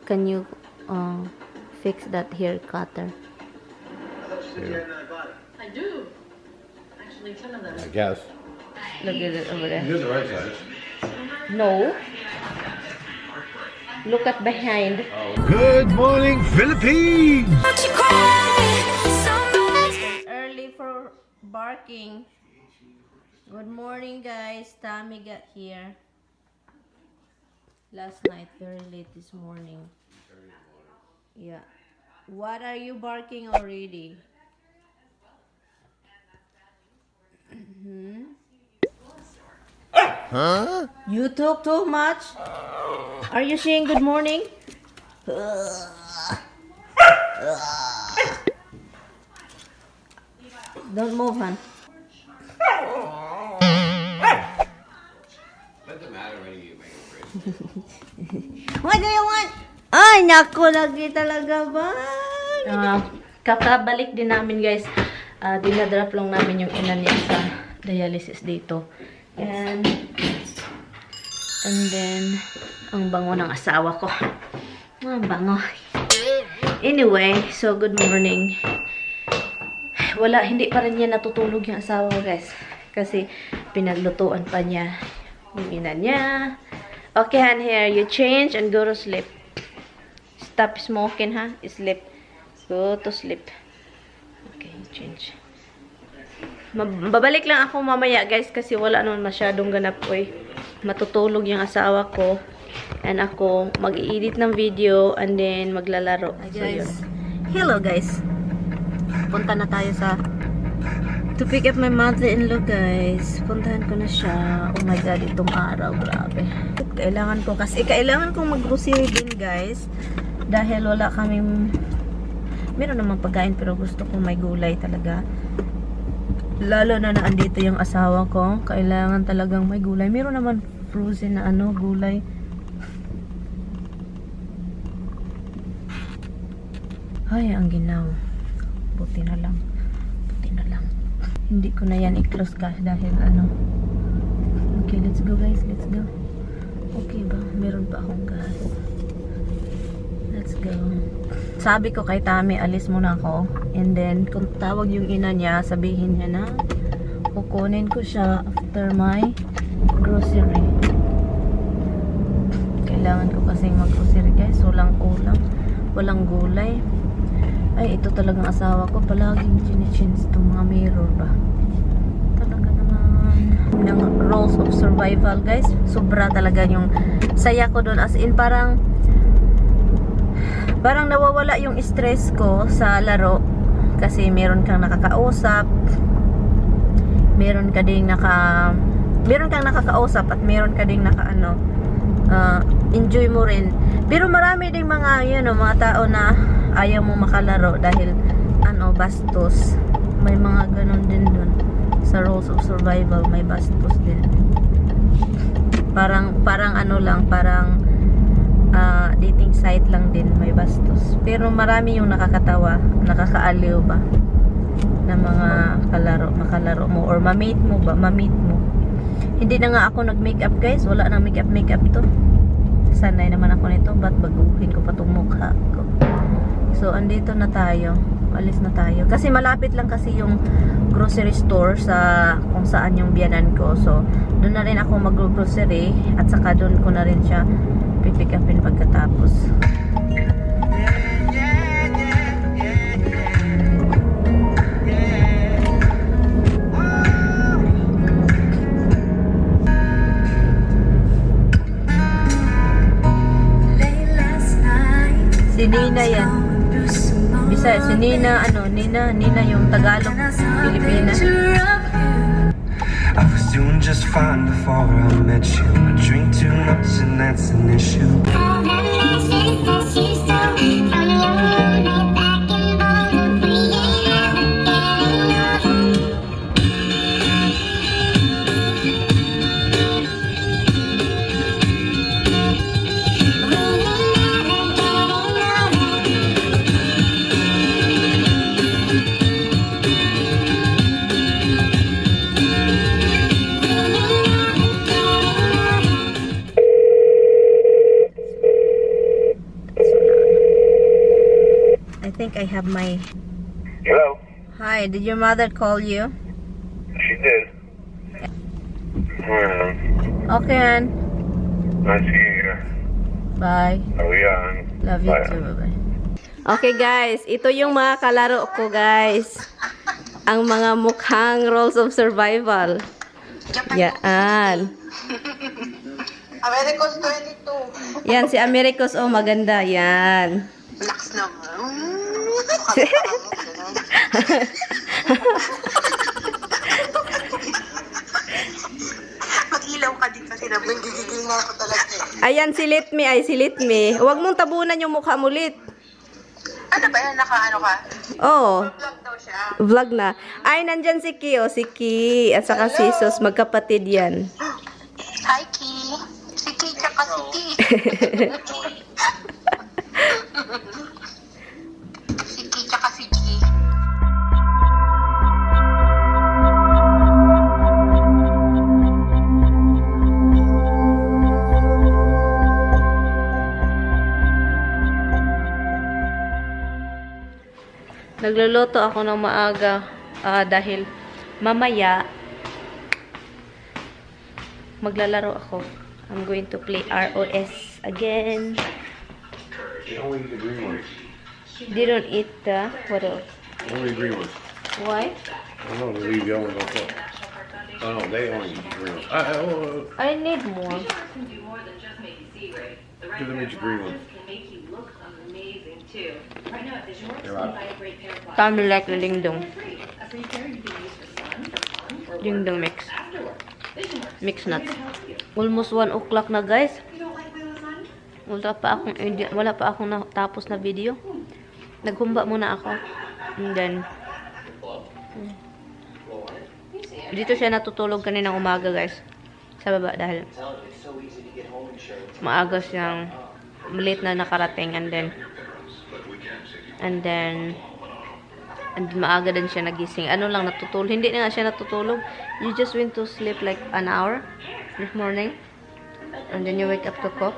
Can you fix that hair cutter? I do. Actually, 10 of them. I guess. Look at it over there. You're the right size. No. Look at behind. Good morning, Philippines! Early for barking. Good morning, guys. Tommy got here last night, very late this morning. Yeah. What are you barking already? Huh? You talk too much? Are you saying good morning? Don't move, hon. Doesn't matter when you make a break. What do you want? Ay, naku, lagi talaga ba? Kakabalik din namin, guys. Dinadrop lang namin yung ina niya sa dialysis dito. And then, ang bango ng asawa ko. Ang bango. Anyway, so good morning. Wala, hindi pa rin niya natutulog yung asawa, guys. Kasi pinaglutuan pa niya yung ina niya. Okay, Han, here. You change and go to sleep. Stop smoking, ha? Sleep. Go to sleep. Okay, change. Babalik lang ako mamaya, guys, kasi wala naman masyadong ganap ko eh. Matutulog yung asawa ko. And ako, mag-i-edit ng video and then maglalaro. So, yun. Hello, guys. Punta na tayo sa to pick up my mother-in-law, guys. Puntahan ko na siya. Oh my God, itong araw. Grabe. Kailangan kong mag-grocery din, guys. Dahil wala kaming meron namang pagkain pero gusto ko may gulay talaga. Lalo na andito yung asawa ko. Kailangan talagang may gulay. Meron naman frozen na gulay. Ay, ang ginaw. Buti na lang. Hindi ko na yan i-close guys dahil Okay, let's go, guys. Let's go. Okay ba? Meron pa akong gas. Let's go. Sabi ko kay Tami, alis muna ako. And then, kung tawag yung ina niya, sabihin niya na kukunin ko siya after my grocery. Kailangan ko kasing mag-grocery, guys. Walang gulay. Ay, ito talagang asawa ko. Palaging chine-chins itong mga mirror ba. Talaga naman. Ng rules of survival, guys. Sobra talaga yung saya ko doon. As in, parang nawawala yung stress ko sa laro. Kasi meron kang nakakausap. Meron kang nakakausap at meron ka ding enjoy mo rin. Pero marami ding mga mga tao na ayaw mo makalaro dahil bastos. May mga ganon din dun. Sa rules of survival may bastos din. Parang dating site lang din may bastos. Pero marami yung nakakatawa, nakakaaliw ba na mga makalaro mo or ma-meet mo. Hindi na nga ako nag-makeup, guys. Wala nang makeup to. Sanay naman ako nito. Ba't baguhin ko pa itong mukha ko? So, andito na tayo. Alis na tayo. Kasi malapit lang kasi yung grocery store sa kung saan yung biyanan ko. So, doon na rin ako mag-grocery at saka doon ko na rin siya pipick upin pagkatapos. Si Nina yan. Bisaya, si Nina, Nina yung Tagalog, Pilipinas. I was doing just fine before I met you. I drink too much and that's an issue. think I have my... Hello. Hi, did your mother call you? She did. Okay, Ann. Nice to hear you. Bye. Oh, yeah. Love you too. Bye-bye. Okay, guys. Ito yung mga kalaro ko, guys. Ang mga mukhang roles of survival. Yan. Americos 22. Yan, si Americos. Oh, maganda. Yan. Lax naman. Mag-ilaw ka din kasi naman. Gigigil na ako talaga. Ayan, silit me. Ay, silit me. Huwag mong tabunan yung mukha mo ulit. Ano ba yan? Naka-ano ka? Oh, Vlog daw siya. vlog na. Ay, nandyan si Ki. Oh, si Ki. At saka si Sus. Magkapatid yan. Hi, Ki. Si Ki tsaka si Ki. Si Ki tsaka si Ki. Nagluluto ako ng maaga dahil mamaya maglalaro ako. I'm going to play ROS again. Only the green ones. They don't eat the... What else? Only the green ones. Why? I don't know, they leave the other ones on top. Oh no, they only eat the green ones. I need more. Give them each a green one. They're out. Kami like the ding-dong. Ding-dong mix. Mix nuts. Almost 1 o'clock na, guys. Wala pa akong natapos na video. Naghumba muna ako. And then, dito siya natutulog kaninang umaga, guys. Sa baba dahil maaga siyang late na nakarating, and then maaga din siya nagising. Ano lang natutulog. Hindi na nga siya natutulog. You just went to sleep like an hour this morning. And then you wake up to cook.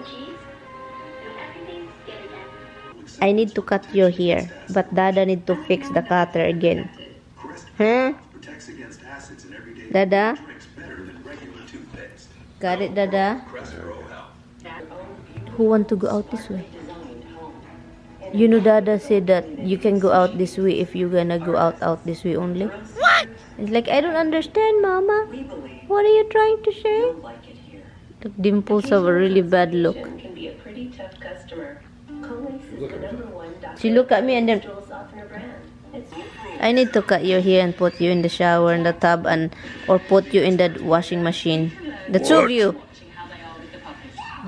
I need to cut your hair. But Dada need to fix the cutter again. Huh? Dada? Got it, Dada? Who want to go out this way? You know, Dada said that you can go out this way if you're gonna go out this way only. What? It's like, I don't understand, Mama. What are you trying to say? The dimples have a really bad look. She looked at me and then... I need to cut your hair and put you in the shower, in the tub, or put you in the washing machine. The two of you.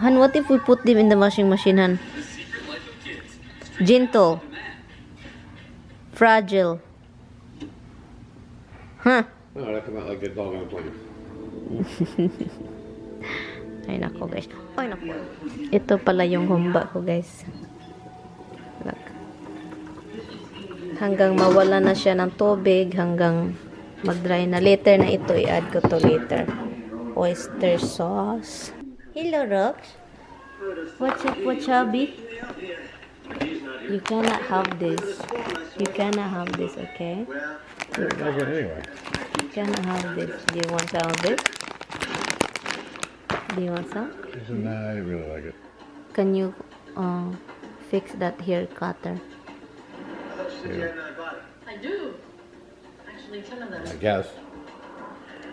Han, what if we put them in the washing machine, Han? Gentle. Fragile. Huh? No, they come out like a dog on a plane. Ay nako, guys. Ay nako. Ito pala yung humba ko, guys. Look. Hanggang mawala na siya ng tubig, hanggang mag-dry na. Later na ito, i-add ko to later. Oyster sauce. Hello, Rox. What's up, what's hubby? You cannot have this. You cannot have this, okay? I like it anyway. You cannot have this. Do you want some of this? Do you want some? Nah, I really like it. Can you fix that hair cutter? Yeah, I do. Actually, 10 of them. I guess.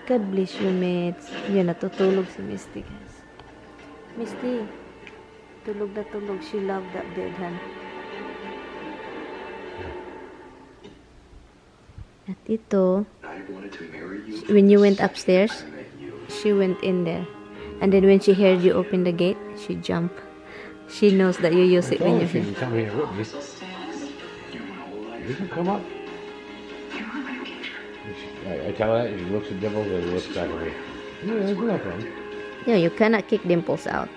God bless you, mates. Yun, natutulog si Misty, guys. Misty, tulog na tulog. She loved that bed, han. At ito, when you went upstairs, she went in there. And then when she heard you open the gate, she jumped. She knows that you use it when you're She here. can come here with me. You can come up. I tell her that, and she looks at Dimples and looks back at me. Yeah, there's no problem. No, you cannot kick Dimples out.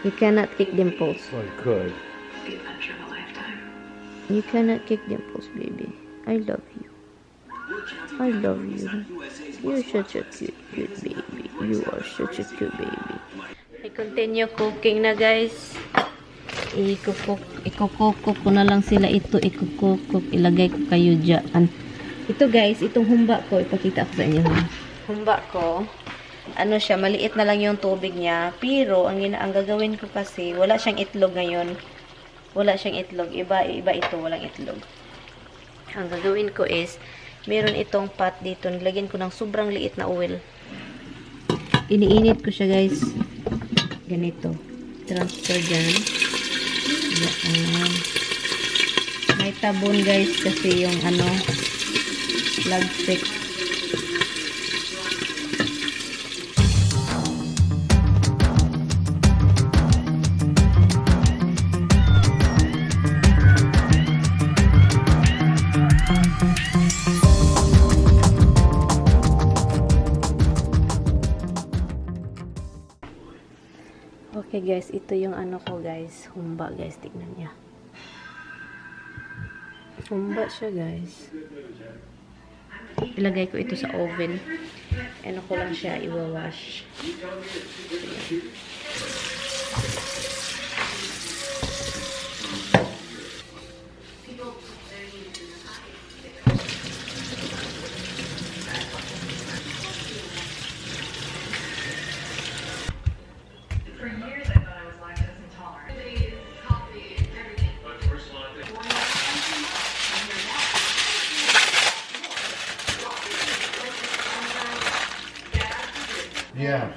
You cannot kick Dimples. Well, you could. You cannot kick Dimples, baby. I love you. I love you. You're such a cute baby. You are such a cute baby. I continue cooking na, guys. Ikukukuk ko na lang sila ito. Ikukukuk. Ilagay ko kayo dyan. Ito guys, itong humba ko. Ipakita ko sa inyo. Humba ko. Ano siya, maliit na lang yung tubig niya. Pero, ang gagawin ko kasi, wala siyang itlog ngayon. Wala siyang itlog. Iba ito, walang itlog. Ang gagawin ko is, meron itong pot dito. Nilagyan ko ng sobrang liit na oil. Iniinit ko siya guys. Ganito. Transfer dyan. Yan. May tabon guys kasi yung ano, plug stick. Okay guys, ito yung ano ko guys, humba guys, tignan niya. Humba siya guys. Ilagay ko ito sa oven. Ano ko lang siya, iwawash. Yeah.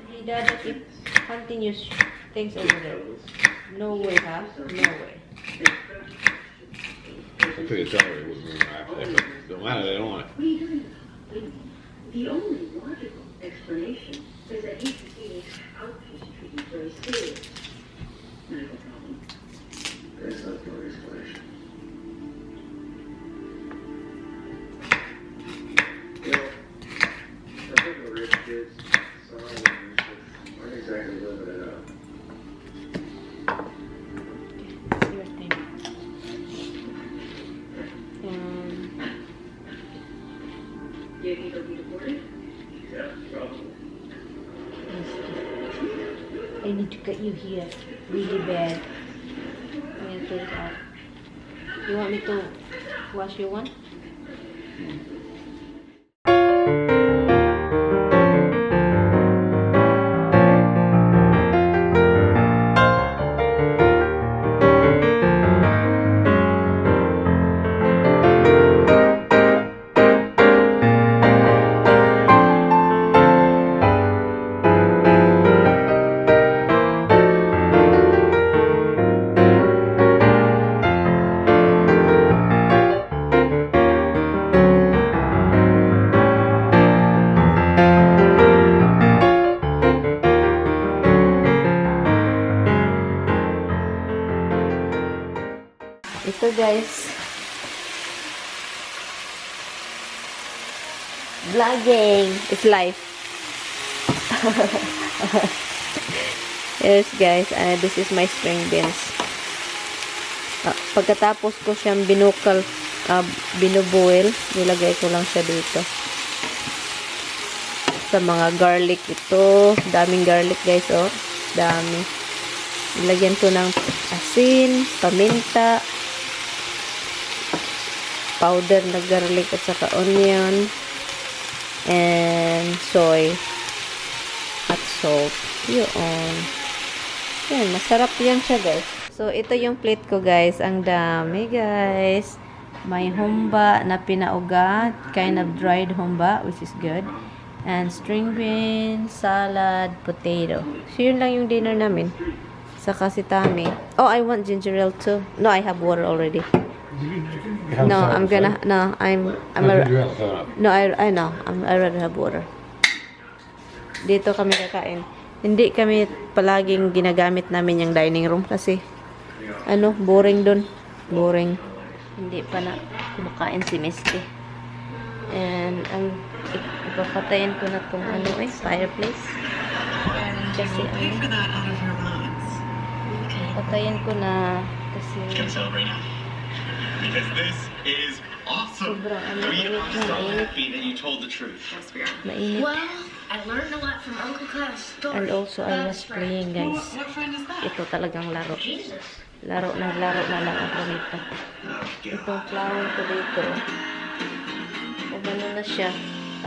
Hey, Dad, it continues things over there. No way, huh? No way. I figured sorry it wasn't gonna happen, but don't matter, they don't want it. The only logical explanation is that he's receiving outpatient treatment for a serious medical problem. That's not the only explanation. Well, I think the rich kids saw it and aren't exactly living it up. Your thing. Do you think he'll be deported? Yeah, probably. I need to cut you here really bad. I'm gonna take it out. You want me to wash your one? Ito guys, vlogging is life. Yes guys, this is my string beans. Pagkatapos ko siyang binukal, binuboil, nilagay ko lang siya dito. Sa mga garlic ito, daming garlic guys, oh, dami. Nilagyan ko ng asin, paminta, powder na garlic at saka onion and soy at salt. Yun. Yan, masarap yan siya guys. So, ito yung plate ko guys. Ang dami guys. May humba na pinaugat. Kind of dried humba, which is good. And string beans, salad, potato. So, yun lang yung dinner namin. Saka si Tami. Oh, I want ginger ale too. No, I have water already. No, I'm gonna. No, I'm. No, I know. I rather have water. Dito kami kakain. Hindi kami palaging ginagamit namin yung dining room kasi ano, boring dun. Boring. Hindi pa na kumakain si Misty. And ang ipapatayin ko na tong ano fireplace. Kasi patayin ko na kasi because this is awesome. sobrang We are so mainit. happy that you told the truth. Yes, we are. Mainit. Well, I learned a lot And also, I was playing, guys. Ito talagang laro. Laro na lang ako nito. Itong flower ko dito. Umano na siya.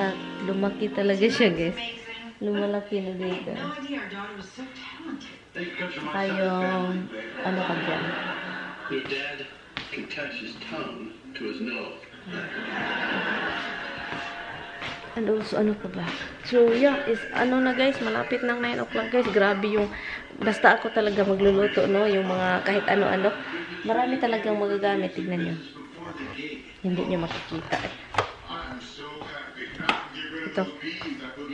At lumaki talaga siya, guys. Lumalaki na dito. Kayong, ano ka dyan? Your dad can touch his tongue to his nose. And also, ano pa ba? So, yeah, is, ano na guys, malapit ng 9 o'clock guys. Grabe yung, basta ako talaga magluluto, no? Yung mga kahit ano-ano. Marami talagang magagamit, tignan nyo. Hindi nyo makikita eh. Ito.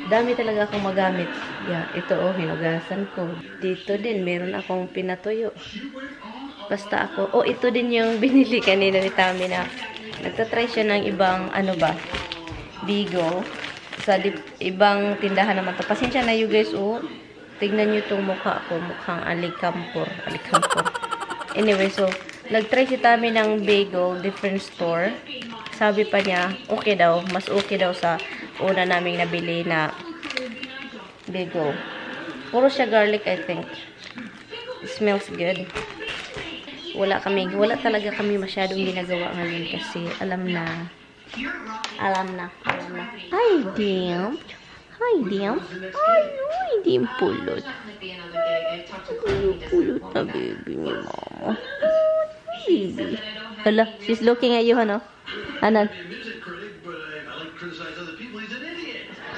Dami talaga akong magamit. Yeah, ito oh, hinugasan ko. Dito din, meron akong pinatuyo. Basta ako, oh, ito din yung binili kanina ni Tami na nagtatry siya ng ibang, ano ba, Bigo. Sa ibang tindahan naman to. Pasensya na you guys, oh. Tignan nyo itong mukha ko. Mukhang alikampor. Anyway, so, nagtry si Tami ng bagel, different store. Sabi pa niya, okay daw. Mas okay daw sa una naming nabili na bagel. Puro siya garlic, I think. It smells good. Wala talaga kami masyadong ginagawa ngayon kasi alam na. Hi, Dim. Ay, Dim pulot. Pulot na baby ni mama. Baby. Hala, she's looking at you, ano? Anan?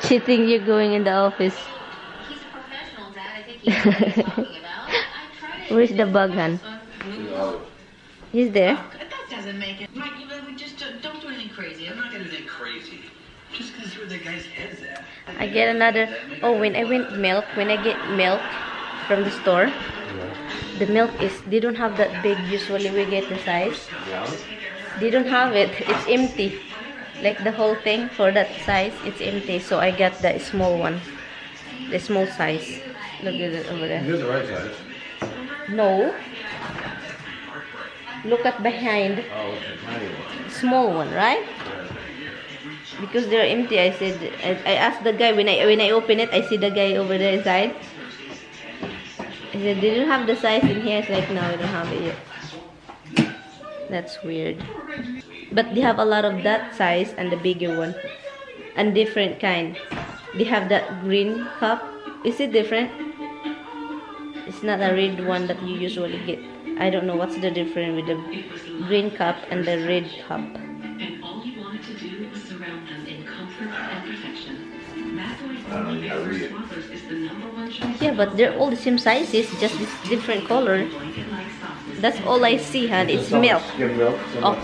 She thinks you're going in the office. Where's the bug, Han? He's there. That doesn't make it. Mike, we just don't do anything crazy. I'm not gonna do anything crazy. Just because where the guy's head's at. I get another. Oh, when I get milk from the store, the milk is, they don't have that big. Usually we get the size. They don't have it. It's empty. Like the whole thing for that size, it's empty. So I got the small one, the small size. Look at it over there. You're the right size. No. Look at behind. Oh, it's a tiny one. Small one, right? Because they're empty. I said, I asked the guy when I open it, I see the guy over there inside. I said, they don't have the size in here. It's like, no, we don't have it yet. That's weird. But they have a lot of that size and the bigger one. And different kind. They have that green cup. Is it different? It's not a red one that you usually get. I don't know what's the difference with the green cup and the red cup. And all he wanted to do was surround them in comfort and perfection. That's why I don't know, read it. Swaddlers is the #1 choice. Yeah, but they're all the same sizes, just this different color. Blanket-like softness. That's all I see, Han. It's milk. Skim milk. Oh,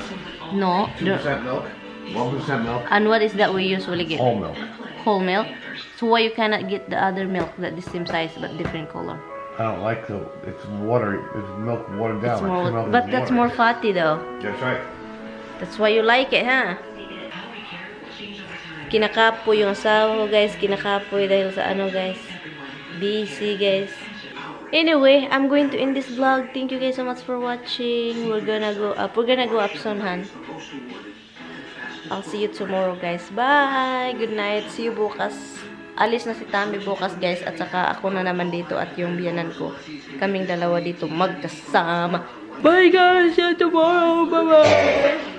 no. 2% milk. 1% milk. And what is that we usually get? Whole milk. Whole milk. So why you cannot get the other milk that the same size but different color? I don't like the. It's water. It's milk watered down. It's like more, milk is but that's water. more fatty though. That's right. That's why you like it, huh? Kinakapoy yung asawa ko, guys. Kinakapoy dahil sa ano, guys. Busy, guys. Anyway, I'm going to end this vlog. Thank you guys so much for watching. We're gonna go up. We're gonna go up soon, Han. I'll see you tomorrow, guys. Bye! Good night. See you bukas. Alis na si Tami bukas, guys. At saka ako na naman dito at yung biyanan ko. Kaming dalawa dito magkasama. Bye, guys! See you tomorrow! Bye-bye!